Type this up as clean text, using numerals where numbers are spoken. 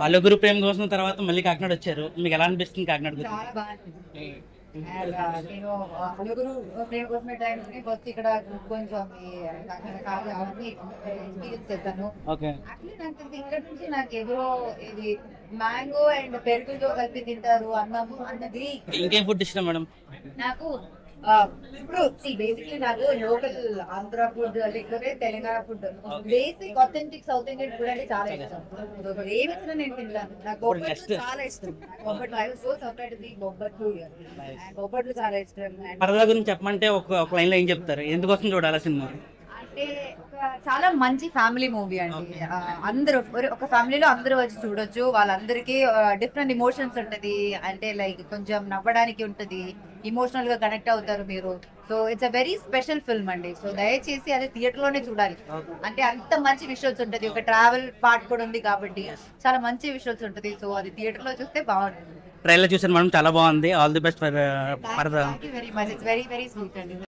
వాళ్ళ ప్రేమ కోసం తర్వాత మళ్ళీ కాకినాడ వచ్చారు. మీకు ఎలా అనిపిస్తుంది కాకినాడ గురించి? చాలా బాగా అనిపించింది. నేను నలుగురు ప్రేమ కోసమే టైం ఫస్ట్ ఇక్కడ కొంచెం రకరకాల అవన్నీ ఎక్స్పీరియన్స్ చేశాను. ఓకే. యాక్చువల్లీ నాకు తెలిసి ఇక్కడ నుంచి నాకు ఎదురో ఇది మ్యాంగో అండ్ పెరుగుతో కలిపి తింటారు అన్నము అన్నది. ఇంకేం ఫుడ్ ఇష్టం మేడం? నాకు ఇప్పుడు బేసిక్లీ నాకు లోకల్ ఆంధ్ర ఫుడ్ లేకపోతే Telangana food basic authentic south Indian food అంటే చాలా ఇష్టం. ఏమి ఇచ్చినా నేను తింటాను. నాకు బొబ్బట్లు చాలా ఇష్టం. Bobbatlu I was so surprised to bobbatlu. బొబ్బట్లు చాలా ఇష్టం. పరదా గురించి చెప్పమంటే ఒక లైన్ లో ఏం చెప్తారు? ఎందుకోసం చూడాలి సినిమా? అంటే చాలా మంచి ఫ్యామిలీ మూవీ అండి. అందరూ ఒక ఫ్యామిలీలో అందరూ వచ్చి చూడొచ్చు. వాళ్ళందరికీ డిఫరెంట్ ఇమోషన్స్ ఉంటది. అంటే లైక్ కొంచెం నవ్వడానికి ఉంటది, ఇమోషనల్ గా కనెక్ట్ అవుతారు మీరు. So it's a very special film అండి. సో దయచేసి అది థియేటర్ లోనే చూడాలి. అంటే అంత మంచి విజువల్స్ ఉంటది. ఒక ట్రావెల్ పార్ట్ కూడా ఉంది కాబట్టి చాలా మంచి విజువల్స్ ఉంటది. సో అది థియేటర్ లో చూస్తే బాగుంటుంది. ట్రైలర్ చూసాను మేడం, చాలా బాగుంది. ఆల్ ది బెస్ట్ ఫర్ పరదా. Thank you very much. It's very very sweet అండి.